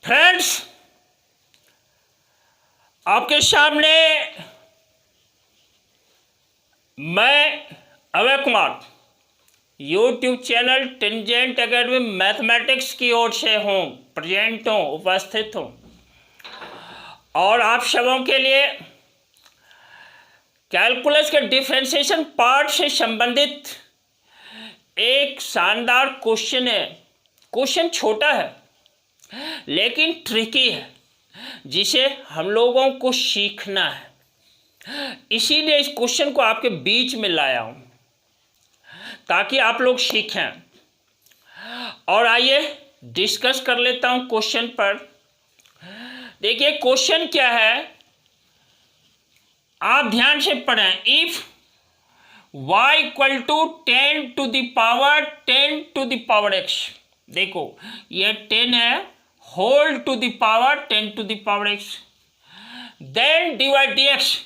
Friends, आपके सामने मैं Abhay Kumar YouTube channel Tangent Academy mathematics की ओर से प्रेजेंट हूँ, उपस्थित हूँ और आप सबों के लिए कैलकुलस के डिफरेंशिएशन पार्ट से संबंधित एक शानदार क्वेश्चन है। क्वेश्चन छोटा है लेकिन ट्रिकी है, जिसे हम लोगों को सीखना है। इसीलिए इस क्वेश्चन को आपके बीच में लाया हूं ताकि आप लोग सीखें। और आइए डिस्कस कर लेता हूं क्वेश्चन पर। देखिए क्वेश्चन क्या है, आप ध्यान से पढ़ें। If y equal to 10 to the power 10 to the power x, देखो ये 10 है, whole to the power 10 to the power x, then divide dx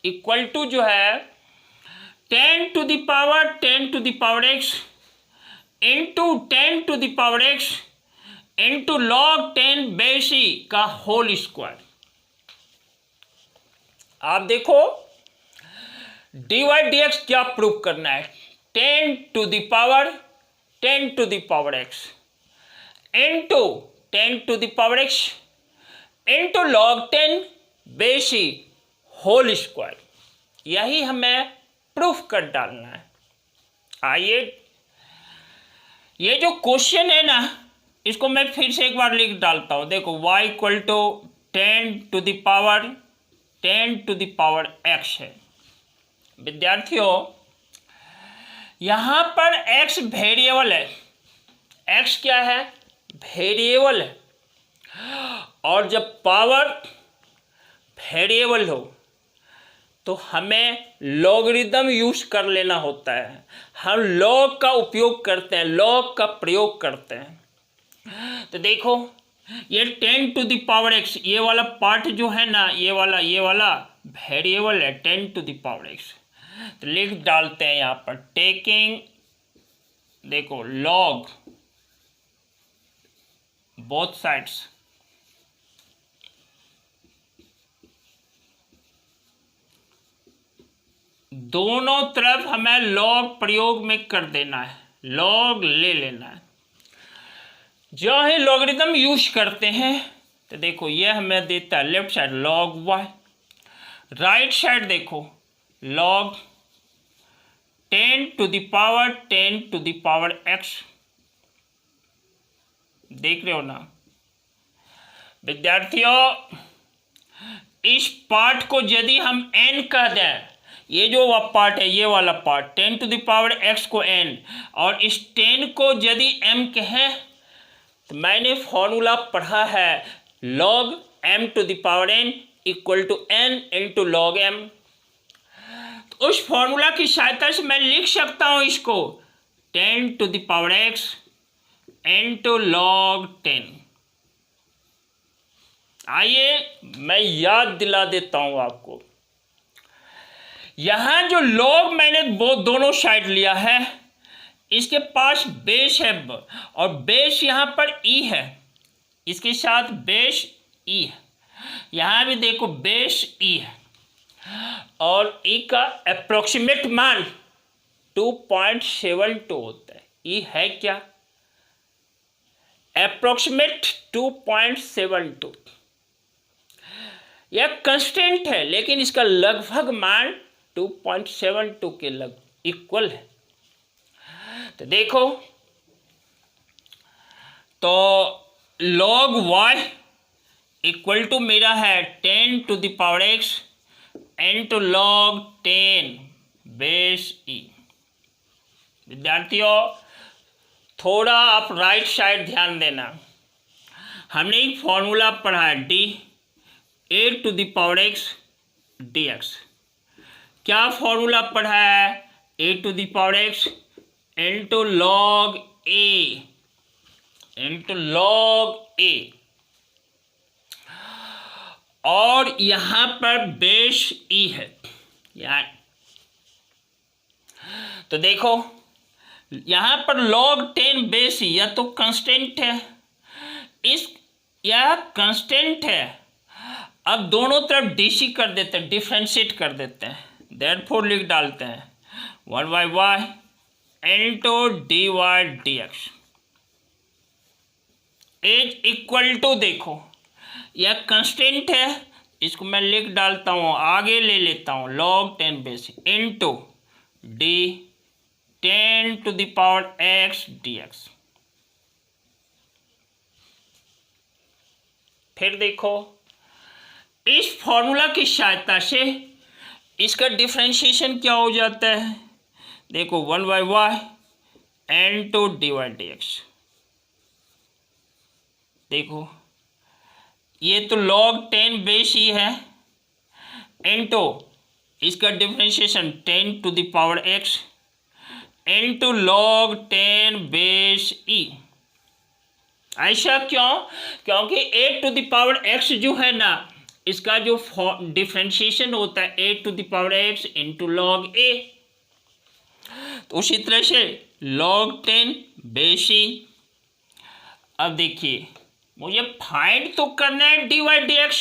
equal to जो है 10 to the power 10 to the power x into 10 to the power x into log 10 base e का whole square. आप देखो divide dx क्या prove करना है, 10 to the power 10 to the power x into 10 to the power x into log 10 base e whole square. यही हमें proof कर डालना है। आइए ये जो क्वेश्चन है ना, इसको मैं फिर से एक बार लिख डालता हूं। देखो y equal to 10 to the power 10 to the power x है। विद्यार्थियों, यहां पर x वेरिएबल है। x क्या है? वेरिएबल है। और जब पावर वेरिएबल हो तो हमें लॉगरिदम यूज कर लेना होता है। हम लॉग का उपयोग करते हैं, लॉग का प्रयोग करते हैं। तो देखो ये 10 टू द पावर x, ये वाला पार्ट जो है ना, ये वाला वेरिएबल है 10 टू द पावर x। तो लिख डालते हैं यहाँ पर टेकिंग, देखो लॉग बोथ साइड्स, दोनों तरफ हमें लॉग प्रयोग में कर देना है, लॉग ले लेना है। जो ही लॉगरिदम यूज करते हैं तो देखो ये हमें देता है left side log y, right side देखो log 10 to the power 10 to the power x। देख रहे हो ना विद्यार्थियों, इस पार्ट को यदि हम n कह दें, ये जो पार्ट है, ये वाला part 10 to the power x को n, और इस 10 को यदि m कहें तो मैंने फॉर्मूला पढ़ा है log m to the power n equal to n into log m। तो उस फॉर्मूला की सहायता से मैं लिख सकता हूं इसको 10 to the power x into log 10। आइए मैं याद दिला देता हूं आपको। यहां जो लॉग मैंने वो दोनों साइड लिया है, इसके पास बेस है और बेस यहां पर e है, इसके साथ बेस e है। यहां भी देखो बेस e है और e का अप्रोक्सीमेट मान 2.72 होता है। e है क्या? अप्रोक्सीमेट 2.72। यह कंस्टेंट है लेकिन इसका लगभग मान 2.72 के इक्वल है। तो देखो तो log y इक्वल टू मेरा है 10 to the power x into log 10 base e। विद्यार्थियों थोड़ा आप राइट साइड ध्यान देना। हमने एक फॉर्मूला पढ़ा है d a to the power x dx। क्या फॉर्मूला पढ़ा है? a to the power x into log a into log a, और यहां पर बेस e है यार। तो देखो यहां पर लॉग 10 बेस e, यह तो कांस्टेंट है। इस यह कांस्टेंट है। अब दोनों तरफ डीसी कर देते हैं, डिफ्रेंशिएट कर देते हैं। देयरफॉर लिख डालते हैं 1/y into dy dx is equal to, देखो यह कांस्टेंट है, इसको मैं लिख डालता हूँ, आगे ले लेता हूँ log 10 base into D 10 to the power x dx। फिर देखो इस फॉर्मूला की सहायता से इसका डिफरेंशिएशन क्या हो जाता है, देखो 1/y इंटू dy dx। देखो ये तो log 10 बेस ही है, इंटू इसका differentiation 10 to the power x into log 10 base e। ऐसा क्यों? क्योंकि 8 to the power x जो है ना, इसका जो डिफरेंशिएशन होता है 8 to the power x into log a, तो उसी तरह से log 10 बेस e। अब देखिए मुझे फाइंड तो करना है dy dx,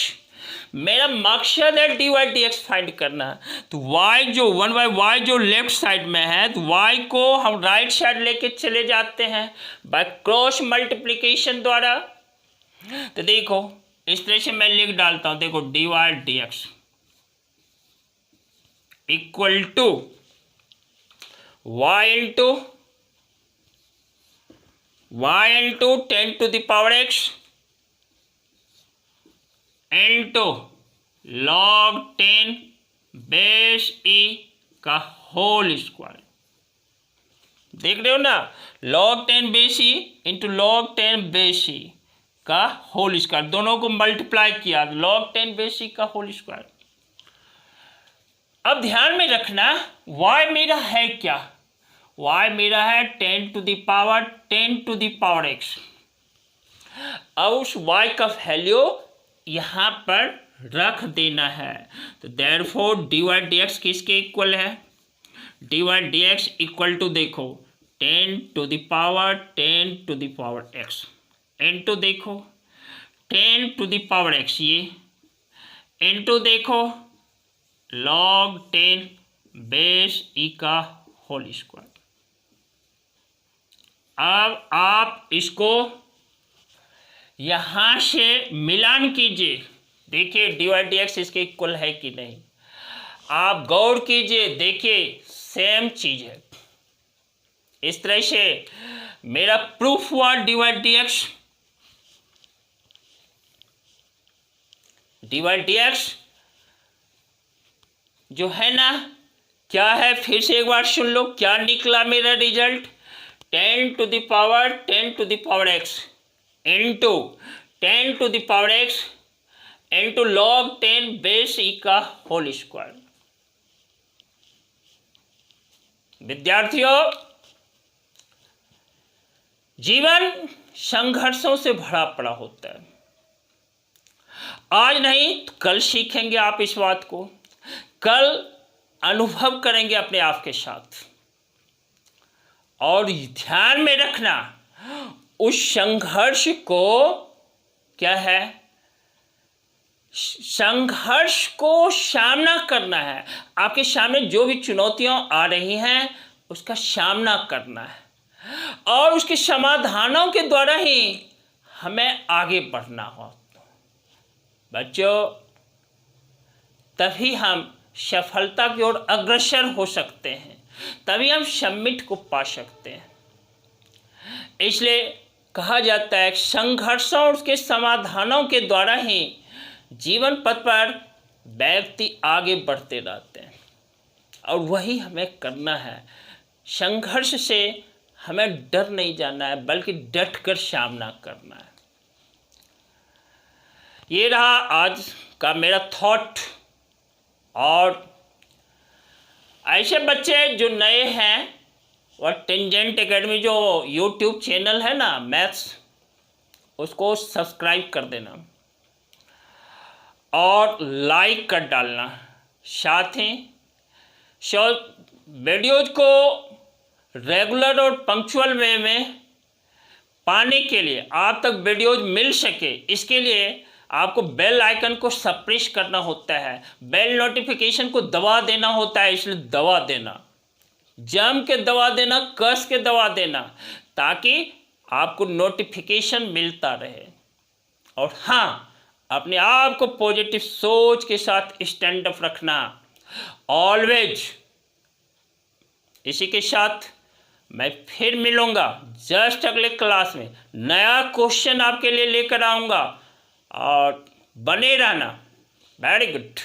मेरा मकसद है dy dx फाइंड करना। तो y जो 1/y जो लेफ्ट साइड में है, तो y को हम राइट साइड लेके चले जाते हैं बाय क्रॉस मल्टीप्लिकेशन द्वारा। तो देखो इस तरह से मैं लिख डालता हूं, देखो dy dx equal to y into 10 to the power x into log 10 base e का होल स्क्वायर। देख रहे हो ना, log 10 base e into log 10 base e का होल स्क्वायर, दोनों को मल्टीप्लाई किया log 10 बेस e का होल स्क्वायर। अब ध्यान में रखना y मेरा है क्या, y मेरा है 10 to the power x। अब उस y का वैल्यू यहाँ पर रख देना है, तो देयरफॉर dy dx किसके इक्वल है, dy dx इक्वल टू देखो 10 to the power x into देखो 10 to the power x ये इंटू देखो log 10 बेस e का होल स्क्वायर। अब आप इसको यहाँ से मिलान कीजिए, देखिए dy dx इसके इक्वल है कि नहीं। आप गौर कीजिए, देखिए सेम चीज है। इस तरह से मेरा प्रूफ हुआ dy dx जो है ना, क्या है फिर से एक बार सुन लो, क्या निकला मेरा result, 10 to the power x into 10 to the power x into log 10 base e का होल स्क्वायर। विद्यार्थियों, जीवन संघर्षों से भरा पड़ा होता है। आज नहीं तो कल सीखेंगे आप इस बात को, कल अनुभव करेंगे अपने आप के साथ। और ध्यान में रखना उस संघर्ष को क्या है, संघर्ष को सामना करना है। आपके सामने जो भी चुनौतियां आ रही हैं उसका सामना करना है और उसके समाधानों के द्वारा ही हमें आगे बढ़ना हो। बच्चों, तभी हम सफलता की ओर अग्रसर हो सकते हैं, तभी हम समिट को पा सकते हैं। इसलिए कहा जाता है संघर्षों और उसके समाधानों के द्वारा ही जीवन पथ पर व्यक्ति आगे बढ़ते रहते हैं और वही हमें करना है। संघर्ष से हमें डर नहीं जाना है बल्कि डट कर सामना करना है। ये रहा आज का मेरा थॉट। और ऐसे बच्चे जो नए हैं और टेंजेंट एकेडमी जो यूट्यूब चैनल है ना मैथ्स, उसको सब्सक्राइब कर देना और लाइक कर डालना। साथ ही वीडियोज को रेगुलर और पंक्चुअल वे में पाने के लिए, आप तक वीडियोज मिल सके, इसके लिए आपको बेल आइकन को सप्रेस करना होता है, बेल नोटिफिकेशन को दबा देना होता है। इसलिए दबा देना, जम के दबा देना, कस के दबा देना, ताकि आपको नोटिफिकेशन मिलता रहे। और हाँ, अपने आप को पॉजिटिव सोच के साथ स्टैंड अप रखना ऑलवेज। इसी के साथ मैं फिर मिलूँगा जस्ट अगले क्लास में, नया क्वेश्चन आपके लिए लेकर आऊँगा, और बने रहना। Very good.